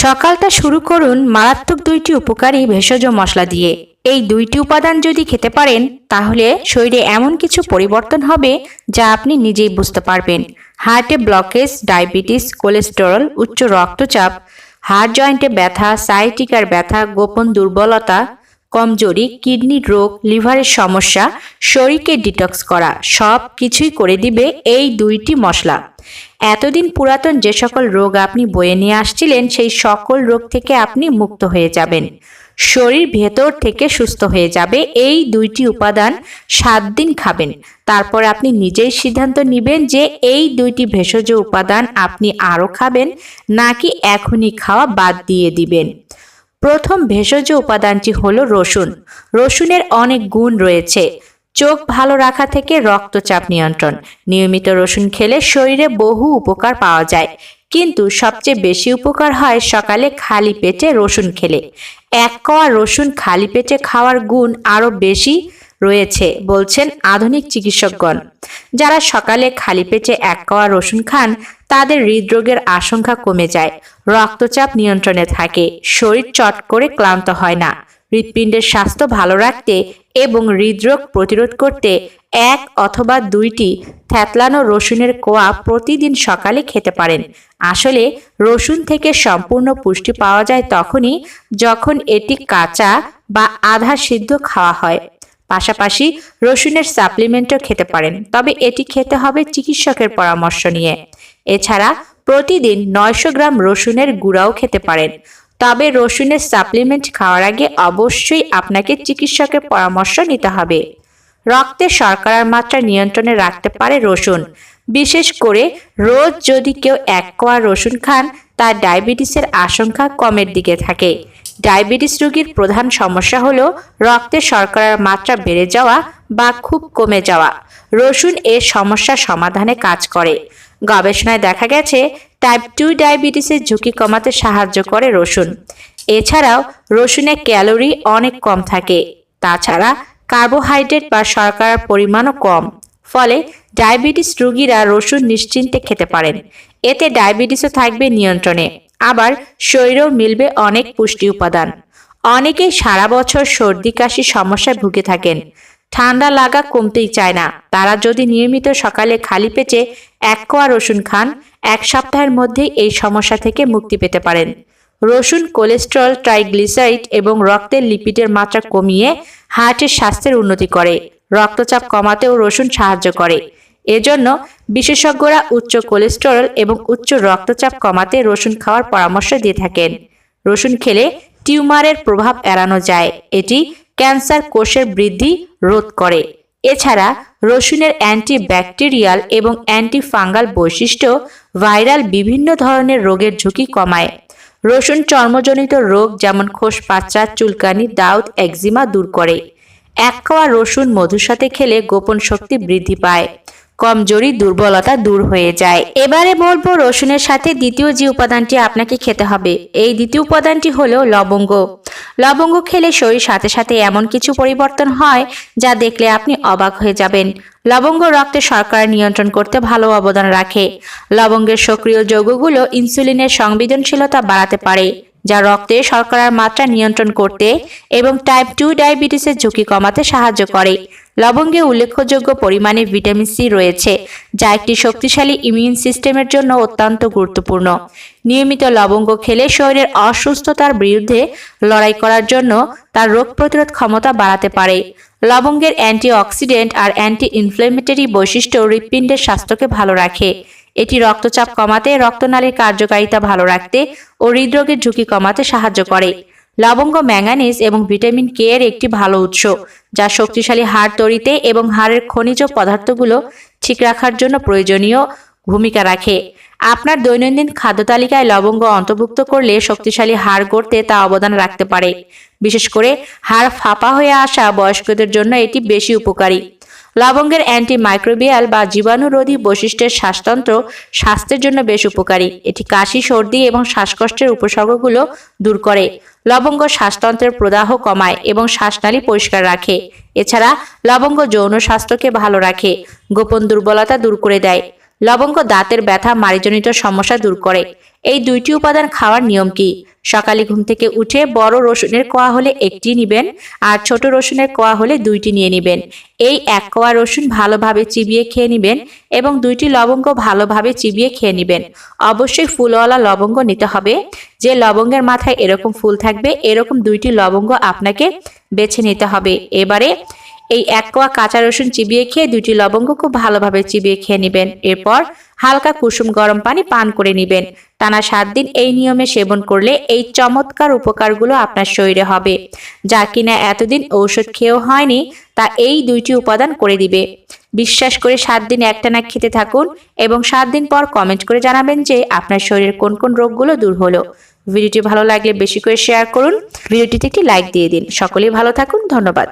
সকালটা শুরু করুন মারাত্মক দুইটি উপকারী ভেষজ মশলা দিয়ে। এই দুইটি উপাদান যদি খেতে পারেন তাহলে শরীরে এমন কিছু পরিবর্তন হবে যা আপনি নিজেই বুঝতে পারবেন। হার্টে ব্লকেজ, ডায়াবেটিস, কোলেস্টেরল, উচ্চ রক্তচাপ, হাড় জয়েন্টে ব্যথা, সায়াটিকার ব্যথা, গোপন দুর্বলতা, কমজোরি, কিডনির রোগ, লিভারের সমস্যা, শরীরকে ডিটক্স করা সব কিছুই করে দিবে এই দুইটি মশলা। এতদিন পুরাতন যে সকল রোগ আপনি বয়ে নিয়ে আসছিলেন সেই সকল রোগ থেকে আপনি মুক্ত হয়ে যাবেন। শরীর ভেতর থেকে সুস্থ হয়ে যাবে। এই দুইটি উপাদান 7 দিন খাবেন। তারপর আপনি নিজেই সিদ্ধান্ত নেবেন যে এই দুইটি ভেষজ উপাদান আপনি আরও খাবেন নাকি এখনই খাওয়া বাদ দিয়ে দিবেন। প্রথম ভেষজ উপাদানটি হলো রসুন। রসুনের অনেক গুণ রয়েছে। চোখ ভালো রাখা থেকে রক্তচাপ নিয়ন্ত্রণ। নিয়মিত রসুন খেলে শরীরে বহু উপকার পাওয়া যায়, কিন্তু সবচেয়ে বেশি উপকার হয় সকালে খালি পেটে রসুন খেলে। 1 কোয়া রসুন খালি পেটে খাওয়ার গুণ আরও বেশি রয়েছে বলছেন আধুনিক চিকিৎসকগণ। যারা সকালে খালি পেটে 1 কোয়া রসুন খান তাদের হৃদরোগের আশঙ্কা কমে যায়, রক্তচাপ নিয়ন্ত্রণে থাকে, শরীর চট করে ক্লান্ত হয় না। হৃৎপিণ্ডের স্বাস্থ্য ভালো রাখতে এবং হৃদরোগ প্রতিরোধ করতে 1 অথবা 2টি থেতলানো রসুনের কোয়া প্রতিদিন সকালে খেতে পারেন। আসলে রসুন থেকে সম্পূর্ণ পুষ্টি পাওয়া যায় তখনই যখন এটি কাঁচা বা আধা সিদ্ধ খাওয়া হয়। পাশাপাশি রসুনের সাপ্লিমেন্টও খেতে পারেন, তবে এটি খেতে হবে চিকিৎসকের পরামর্শ নিয়ে। এছাড়া প্রতিদিন 900 গ্রাম রসুনের গুঁড়াও খেতে পারেন, তবে রসুনের সাপ্লিমেন্ট খাওয়ার আগে অবশ্যই আপনাকে চিকিৎসকের পরামর্শ নিতে হবে। রক্তে শর্করার মাত্রা নিয়ন্ত্রণে রাখতে পারে রসুন। বিশেষ করে রোজ যদি কেউ 1 কোয়া রসুন খান তার ডায়াবেটিসের আশঙ্কা কমের দিকে থাকে। ডায়াবেটিস রোগীর প্রধান সমস্যা হলো রক্তে শর্করার মাত্রা বেড়ে যাওয়া বা খুব কমে যাওয়া। রসুন এর সমস্যা সমাধানে কাজ করে। গবেষণায় দেখা গেছে টাইপ 2 ডায়াবেটিসের ঝুঁকি কমাতে সাহায্য করে রসুন। এছাড়াও রসুনে ক্যালোরি অনেক কম থাকে। তাছাড়া কার্বোহাইড্রেট বা শর্করার পরিমাণও কম। ফলে ডায়াবেটিস রোগীরা রসুন নিশ্চিন্তে খেতে পারেন। এতে ডায়াবেটিসও থাকবে নিয়ন্ত্রণে, আবার শরীরেও মিলবে অনেক পুষ্টি উপাদান। অনেকেই সারা বছর সর্দি কাশি সমস্যায় ভুগে থাকেন, ঠান্ডা লাগা কমতেই চায় না। তারা যদি নিয়মিত সকালে খালি পেটে 1 কোয়া রসুন খান 1 সপ্তাহের মধ্যেই এই সমস্যা থেকে মুক্তি পেতে পারেন। রসুন কোলেস্টেরল, ট্রাইগ্লিসারাইড এবং রক্তের লিপিডের মাত্রা কমিয়ে হার্টের স্বাস্থ্যের উন্নতি করে। রক্তচাপ কমাতেও রসুন সাহায্য করে। এজন্য বিশেষজ্ঞরা উচ্চ কোলেস্টেরল এবং উচ্চ রক্তচাপ কমাতে রসুন খাওয়ার পরামর্শ দিয়ে থাকেন। রসুন খেলে টিউমারের প্রভাব এড়ানো যায়। এটি ক্যান্সার কোষের বৃদ্ধি রোধ করে। এছাড়া রসুনের অ্যান্টিব্যাকটেরিয়াল এবং অ্যান্টিফাঙ্গাল বৈশিষ্ট্য ভাইরাল বিভিন্ন ধরনের রোগের ঝুঁকি কমায়। রসুন চর্মজনিত রোগ যেমন খোসপাঁচড়া, চুলকানি, দাউদ, একজিমা দূর করে। 1 কোয়া রসুন মধুর সাথে খেলে গোপন শক্তি বৃদ্ধি পায়, কমজোরি দুর্বলতা দূর হয়ে যায়। এবারে বলবো রসুনের সাথে দ্বিতীয় যে উপাদানটি আপনাকে খেতে হবে। এই দ্বিতীয় উপাদানটি হলো লবঙ্গ। লবঙ্গ খেলে শরীর সাথে সাথে এমন কিছু পরিবর্তন হয় যা দেখলে আপনি অবাক হয়ে যাবেন। লবঙ্গ রক্তে শর্করা নিয়ন্ত্রণ করতে ভালো অবদান রাখে। লবঙ্গের সক্রিয় যৌগগুলো ইনসুলিনের সংবেদনশীলতা বাড়াতে পারে, যা রক্তে শর্করার মাত্রা নিয়ন্ত্রণ করতে এবং টাইপ 2 ডায়াবেটিসের ঝুঁকি কমাতে সাহায্য করে। লবঙ্গে উল্লেখযোগ্য পরিমাণে ভিটামিন সি রয়েছে, যা একটি শক্তিশালী ইমিউন সিস্টেমের জন্য অত্যন্ত গুরুত্বপূর্ণ। নিয়মিত লবঙ্গ খেলে শরীরের অসুস্থতার বিরুদ্ধে লড়াই করার জন্য তার রোগ প্রতিরোধ ক্ষমতা বাড়াতে পারে। লবঙ্গের অ্যান্টিঅক্সিডেন্ট আর অ্যান্টি ইনফ্লেমেটরি বৈশিষ্ট্য হৃৎপিণ্ডের স্বাস্থ্যকে ভালো রাখে। এটি রক্তচাপ কমাতে, রক্তনালীর কার্যকারিতা ভালো রাখতে ও হৃদরোগের ঝুঁকি কমাতে সাহায্য করে। লবঙ্গ ম্যাঙ্গানিজ এবং ভিটামিন কে এর একটি ভালো উৎস, যা শক্তিশালী হাড় তৈরিতে এবং হাড়ের খনিজ পদার্থগুলো ঠিক রাখার জন্য প্রয়োজনীয় ভূমিকা রাখে। আপনার দৈনন্দিন খাদ্য তালিকায় লবঙ্গ অন্তর্ভুক্ত করলে শক্তিশালী হাড় গড়তে তা অবদান রাখতে পারে। বিশেষ করে হাড় ফাঁপা হয়ে আসা বয়স্কদের জন্য এটি বেশি উপকারী। লবঙ্গের অ্যান্টিমাইক্রোবিয়াল বা জীবাণুরোধী বৈশিষ্ট্যের শ্বাসতন্ত্র স্বাস্থ্যের জন্য বেশ উপকারী। এটি কাশি, সর্দি এবং শ্বাসকষ্টের উপসর্গগুলো দূর করে। লবঙ্গ শ্বাসতন্ত্রের প্রদাহ কমায় এবং শ্বাসনালী পরিষ্কার রাখে। এছাড়া লবঙ্গ যৌন স্বাস্থ্যকে ভালো রাখে, গোপন দুর্বলতা দূর করে দেয়। লবঙ্গ দাঁতের ব্যথা মাড়িজনিত সমস্যা দূর করে। এই দুইটি উপাদান খাওয়ার নিয়ম কি? সকালে ঘুম থেকে উঠে বড় রসুনের কোয়া হলে একটি নিবেন, আর ছোট রসুনের কোয়া হলে দুইটি নিয়ে নিবেন। এই এক কোয়া রসুন ভালোভাবে চিবিয়ে খেয়ে নিবেন এবং দুইটি লবঙ্গ ভালোভাবে চিবিয়ে খেয়ে নিবেন। অবশ্যই ফুলওয়ালা লবঙ্গ নিতে হবে। যে লবঙ্গের মাথায় এরকম ফুল থাকবে এরকম দুইটি লবঙ্গ আপনাকে বেছে নিতে হবে। এবারে এই এক কোয়া কাঁচা রসুন চিবিয়ে খেয়ে দুইটি লবঙ্গ খুব ভালোভাবে চিবিয়ে খেয়ে নেবেন। এরপর হালকা কুসুম গরম পানি পান করে নেবেন। টানা 7 দিন এই নিয়মে সেবন করলে এই চমৎকার উপকারগুলো আপনার শরীরে হবে, যা কিনা এতদিন ঔষধ খেয়েও হয়নি, তা এই দুইটি উপাদান করে দিবে। বিশ্বাস করে 7 দিন একটানা খেতে থাকুন এবং 7 দিন পর কমেন্ট করে জানাবেন যে আপনার শরীরের কোন কোন রোগগুলো দূর হলো। ভিডিওটি ভালো লাগলে বেশি করে শেয়ার করুন, ভিডিওটিতে একটি লাইক দিয়ে দিন। সকলেই ভালো থাকুন, ধন্যবাদ।